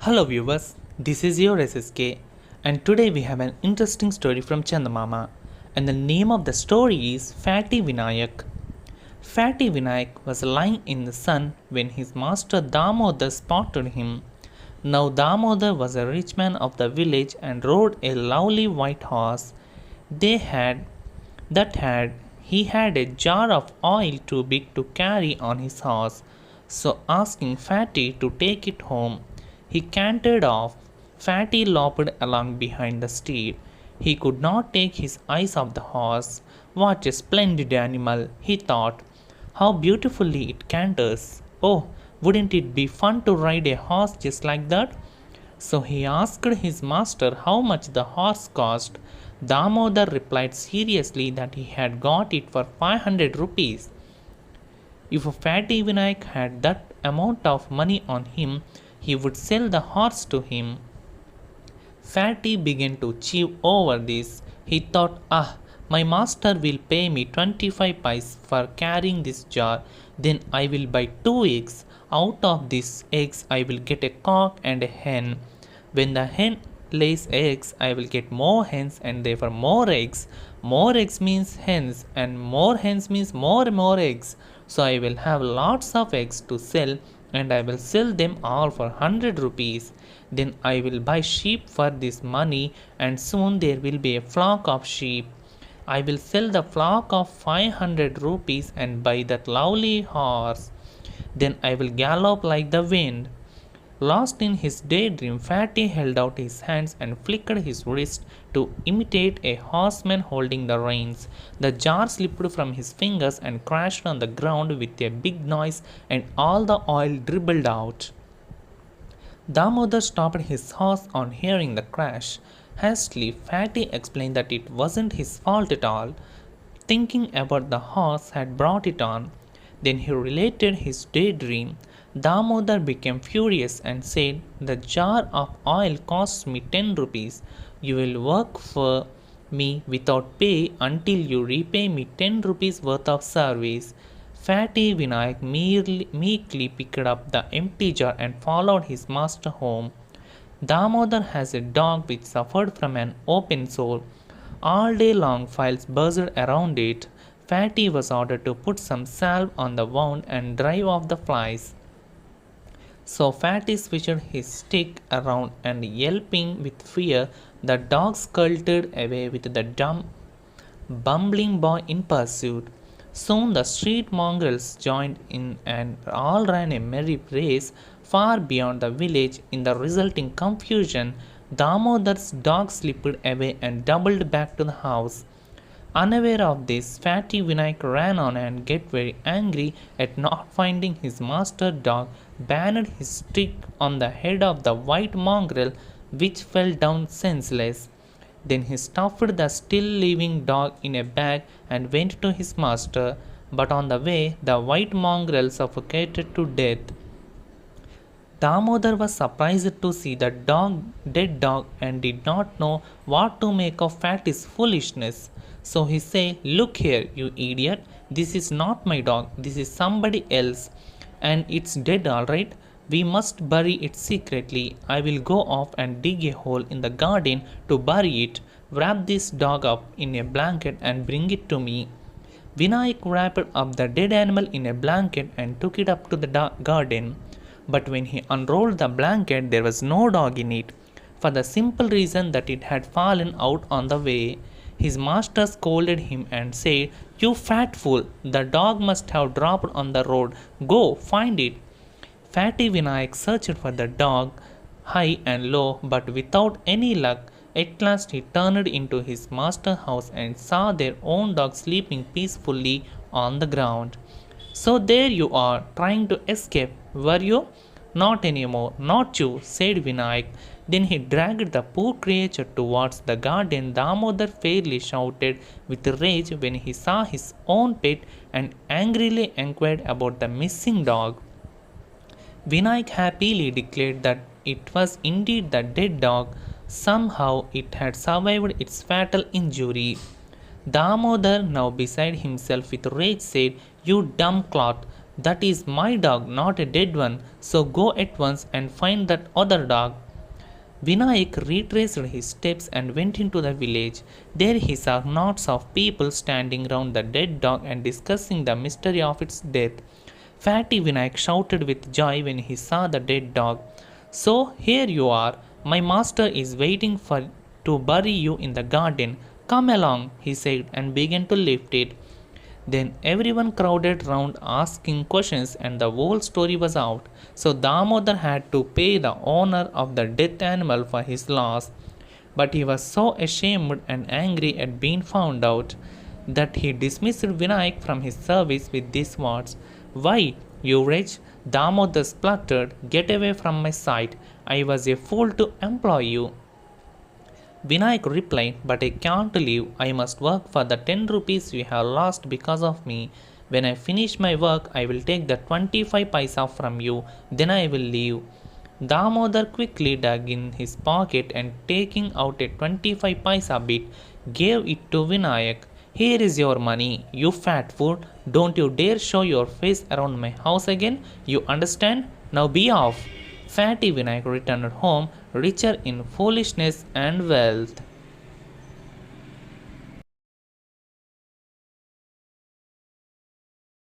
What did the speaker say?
Hello viewers, this is your SSK and today we have an interesting story from Chandamama and the name of the story is Fatty Vinayak. Fatty Vinayak was lying in the sun when his master Damodar spotted him. Now Damodar was a rich man of the village and rode a lovely white horse. They had that had he had a jar of oil too big to carry on his horse, so asking Fatty to take it home, he cantered off. Fatty loped along behind the steed. He could not take his eyes off the horse. What a splendid animal, he thought. How beautifully it canters. Oh, wouldn't it be fun to ride a horse just like that? So he asked his master how much the horse cost. Damodar replied seriously that he had got it for 500 rupees. If Fatty Vinayak had that amount of money on him, he would sell the horse to him. Fatty began to chew over this. He thought, my master will pay me 25 pice for carrying this jar. Then I will buy 2 eggs. Out of these eggs, I will get a cock and a hen. When the hen lays eggs, I will get more hens and therefore more eggs. More eggs means hens, and more hens means more eggs. So I will have lots of eggs to sell, and I will sell them all for 100 rupees. Then I will buy sheep for this money, and soon there will be a flock of sheep. I will sell the flock of 500 rupees and buy that lovely horse. Then I will gallop like the wind. Lost in his daydream, Fatty held out his hands and flickered his wrist to imitate a horseman holding the reins. The jar slipped from his fingers and crashed on the ground with a big noise, and all the oil dribbled out. Damodar stopped his horse on hearing the crash. Hastily, Fatty explained that it wasn't his fault at all. Thinking about the horse had brought it on. Then he related his daydream. Damodar became furious and said, "The jar of oil costs me 10 rupees. You will work for me without pay until you repay me 10 rupees worth of service." Fatty Vinayak meekly picked up the empty jar and followed his master home. Damodar has a dog which suffered from an open sore. All day long flies buzzed around it. Fatty was ordered to put some salve on the wound and drive off the flies. So Fatty switched his stick around and yelping with fear, the dog skulked away with the dumb, bumbling boy in pursuit. Soon the street mongrels joined in and all ran a merry race far beyond the village. In the resulting confusion, Damodar's dog slipped away and doubled back to the house. Unaware of this, Fatty Vinayak ran on and got very angry at not finding his master dog, banged his stick on the head of the white mongrel, which fell down senseless. Then he stuffed the still living dog in a bag and went to his master, but on the way the white mongrel suffocated to death. Damodar was surprised to see the dead dog, and did not know what to make of Fatty's foolishness. So he said, "Look here, you idiot, this is not my dog, this is somebody else, and it's dead alright. We must bury it secretly. I will go off and dig a hole in the garden to bury it. Wrap this dog up in a blanket and bring it to me." Vinayak wrapped up the dead animal in a blanket and took it up to the garden. But when he unrolled the blanket, there was no dog in it, for the simple reason that it had fallen out on the way. His master scolded him and said, "You fat fool, the dog must have dropped on the road. Go, find it." Fatty Vinayak searched for the dog high and low, but without any luck. At last he turned into his master's house and saw their own dog sleeping peacefully on the ground. "So there you are, trying to escape, were you?" "Not anymore, not you," said Vinayak. Then he dragged the poor creature towards the garden. Damodar fairly shouted with rage when he saw his own pet and angrily inquired about the missing dog. Vinayak happily declared that it was indeed the dead dog. Somehow it had survived its fatal injury. Damodar, now beside himself with rage, said, "You dumb cloth! That is my dog, not a dead one, so go at once and find that other dog. Vinayak retraced his steps and went into the village. There he saw knots of people standing round the dead dog and discussing the mystery of its death. Fatty Vinayak shouted with joy when he saw the dead dog. So here you are. My master is waiting for to bury you in the garden. Come along, he said and began to lift it. Then everyone crowded round asking questions and the whole story was out. So Damodar had to pay the owner of the dead animal for his loss. But he was so ashamed and angry at being found out that he dismissed Vinayak from his service with these words: Why, you wretch! Damodar spluttered, get away from my sight. I was a fool to employ you. Vinayak replied, But I can't leave. I must work for the 10 rupees you have lost because of me. When I finish my work, I will take the 25 paisa from you. Then I will leave. Damodar quickly dug in his pocket and taking out a 25 paisa bit, gave it to Vinayak. Here is your money, you fat fool. Don't you dare show your face around my house again. You understand? Now be off. Fatty Vinayak returned home richer in foolishness and wealth.